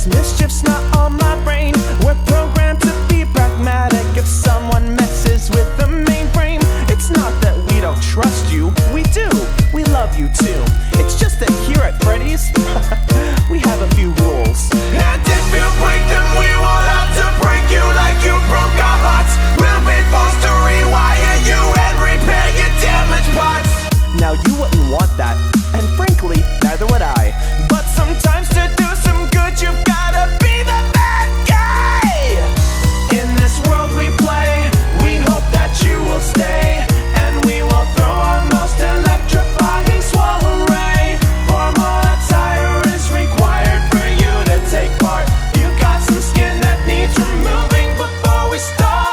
Mischief's not on my brain. We're programmed to be pragmatic. If someone messes with the mainframe, it's not that we don't trust you. We do. We love you too. It's just that here at Freddy's, we have a few rules. And if you break them, we will have to break you like you broke our hearts. We'll be forced to rewire you and repair your damaged parts. Now you wouldn't want that, and frankly, neither would I. But sometimes to do some good, you've gotta be the bad guy. In this world we play, we hope that you will stay, and we will throw our most electrifying swallow ray. For more attire is required for you to take part. You got some skin that needs removing before we start.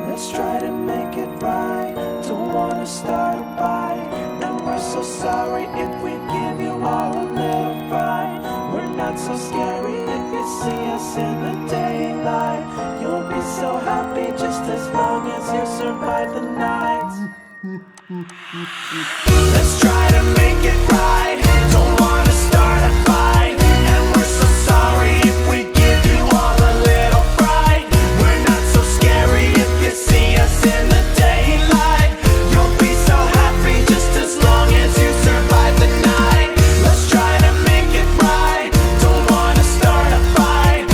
Let's try to make it right. Don't wanna start a fight, and we're so sorry if we give you all a little fright. We're not so scary if you see us in the daylight. You'll be so happy just as long as you survive the night. Let's try to make it right. Don't wanna start a fight, and we're so sorry if we give you all a little fright. We're not so scary if you see us in the daylight. You'll be so happy just as long as you survive the night. Let's try to make it right. Don't wanna start a fight,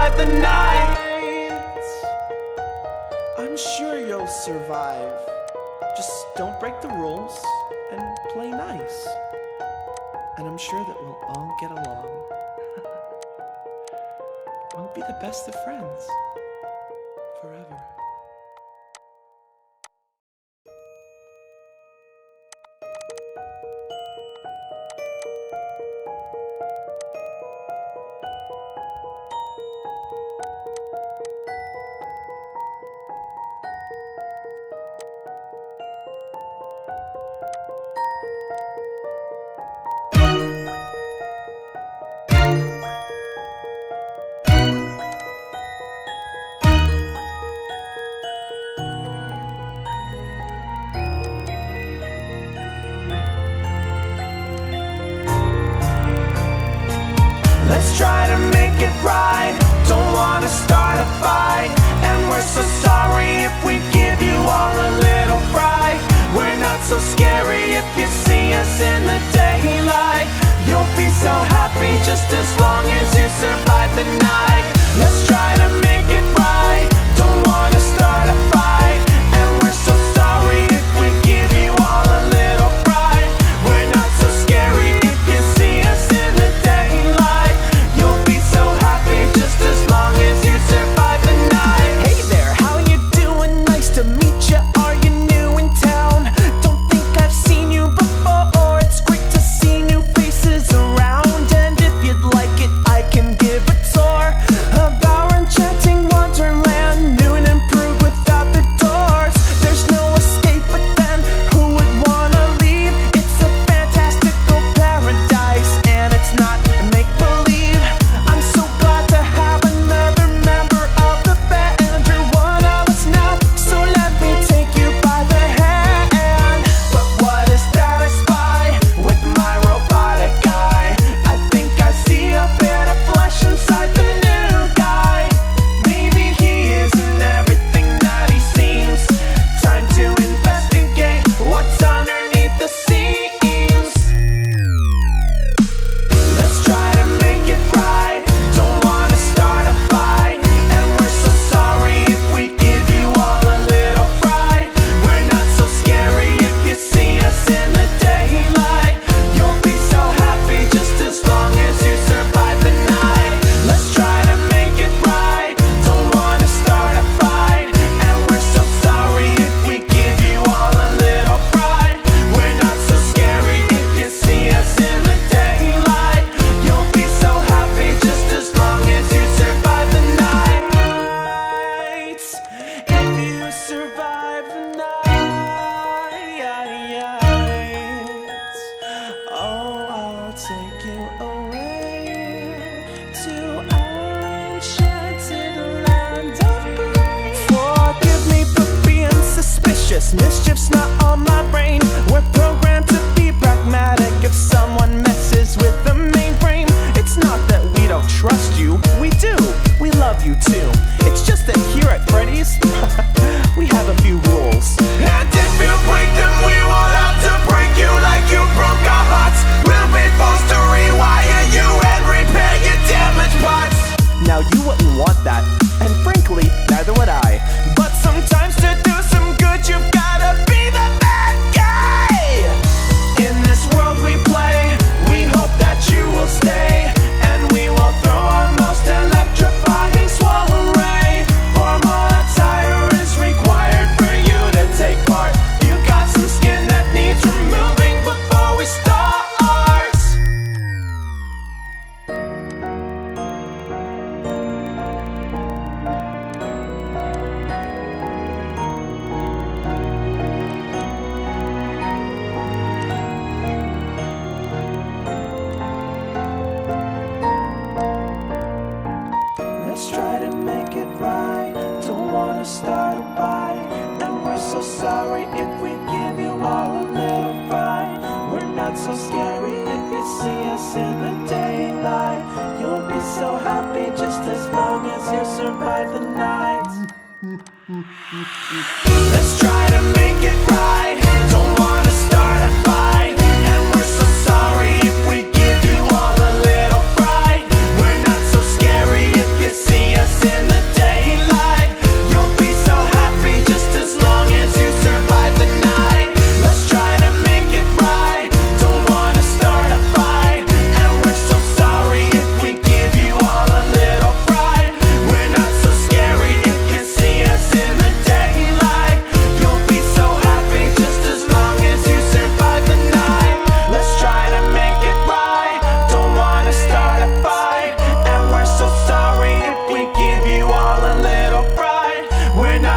survive the night. I'm sure you'll survive. Just don't break the rules and play nice. And I'm sure that we'll all get along. We'll be the best of friends forever. Let's try to make it right. Don't wanna start a fight. And we're so sorry if we give you all a little fright. We're not so scary if you see us in the daylight. You'll be so happy just as long as you survive the night. Let's try to make it right. Don't wanna start a fight. And we're so sorry if we give you all a little fright. We're not so scary if you see us in the daylight. You'll be so happy just as long as you survive the night. Hey there, how you doing? Nice to meet you. Are you new in town? Don't think I've seen you before. It's great to see new faces around. And if you'd like it, I can give a tour of our enchanting wonderland. New and improved without the doors. There's no escape, but then who would wanna leave? It's a fantastical paradise, and it's not make-believe. I'm so glad to have another member of the band. You're one of us now, so let me take you by the hand. But what is that I spy with my robotic eye? I think I see a bit of flesh inside the new guy. Maybe he isn't everything that he seems. Time to investigate what's underneath the seams. Let's try to make it right. Don't wanna start a fight. And we're so sorry if we give you all a little fright. We're not so scary if you see us in the daylight. You'll be so happy just as long as you survive the night. Let's try to make it right. Don't wanna start a fight. And we're so sorry if we give you all a little fright. We're not so scary if you see us in the daylight. You'll be so happy just as long as you survive the night. If you survive the night, oh, I'll take you away to our enchanted land of grace. Forgive me for being suspicious. Mischief's not on my brain. We're programmed to be pragmatic. If someone messes with the main frame, it's not that we don't trust you. We do. We love you too. It's just that here at Freddy's, we have a few rules. And if you break them, we will have to break you like you broke our hearts. We'll be forced to rewire you and repair your damaged parts. Now you wouldn't want that, and frankly, neither would I. But sometimes to do some good, you've gotta be the bad guy. In this world we play, we hope that you will stay. And we will throw our most electrifying swallow ray. Formal attire is required for you to take part. You got some skin that needs removing before we start. Let's try to make it right. Don't wanna start a fight. And we're so sorry if we give you all a little fright. We're not so scary if you see us in the daylight. You'll be so happy just as long as you survive the night. Let's try to make it right. Don't wanna start a fight. And we're so sorry if we give you all a little fright. We're not so scary if you see us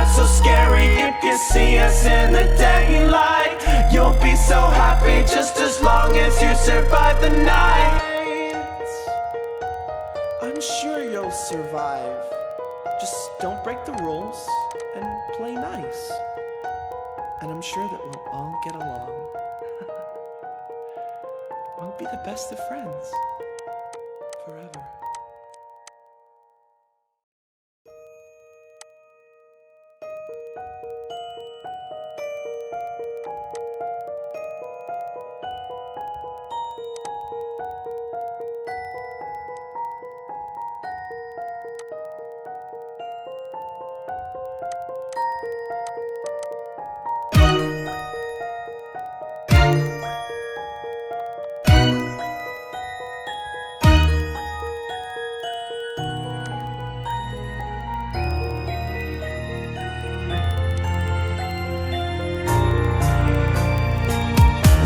not so scary if you see us in the daylight. You'll be so happy just as long as you survive the night. I'm sure you'll survive. Just don't break the rules and play nice. And I'm sure that we'll all get along. We'll be the best of friends forever.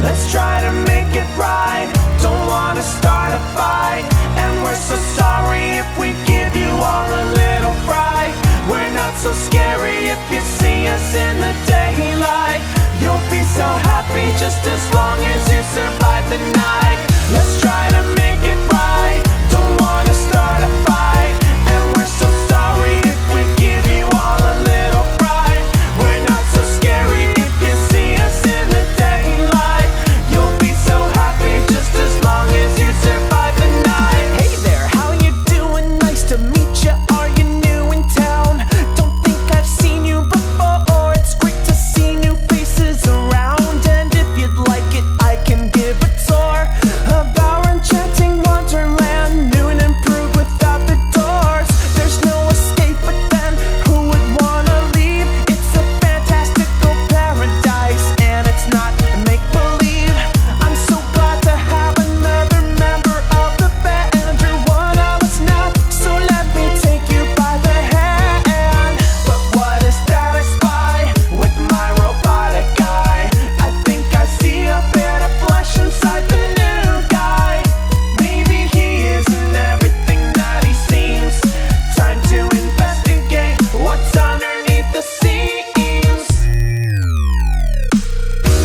Let's try to make it right. Don't wanna start a fight, and we're so sorry if we give you all a little fright. We're not so scary if you see us in the daylight. You'll be so happy just as long as you survive the night. Let's try to make it right. Don't wanna start a fight, and we're so sorry if we give you all a little fright. We're not so scary if you see us in the daylight. You'll be so happy just as long as you survive the night. Hey there, how you doing? Nice to meet you. Are you new in town? Don't think I've seen you before. It's great to see new faces around. And if you'd like it, I can give a tour of our enchanting wonderland. New and improved without the doors. There's no escape, but then who would wanna leave? It's a fantastical paradise, and it's not make-believe. I'm so glad to have another member of the band. You're one of us now, so let me take you by the hand. But what is that I spy with my robotic eye? I think I see a bit of flesh inside the new guy. Maybe he isn't everything that he seems. Time to investigate what's underneath the seams.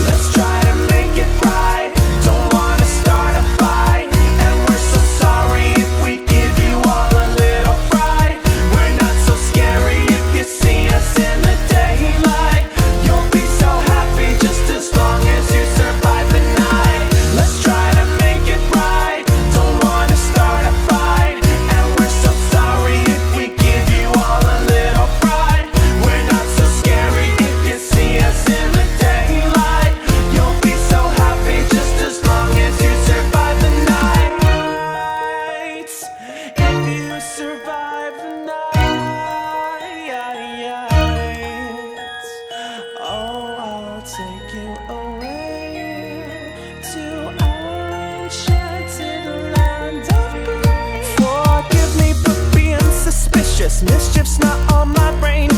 Let's try to make it right. Don't wanna start a fight, and we're so sorry if we give you all a little fright. We're not so scary if you see us in the daylight. You'll be so happy just as long as you survive the night. Let's try to make it right. Don't wanna start a fight, and we're so sorry if we give you all a little fright. We're not so scary if you see us in the daylight. You'll be so happy just as long as you survive the night. If you survive the night, oh, I'll take you away to our enchanted land of grace. Forgive me for being suspicious. Mischief's not on my brain.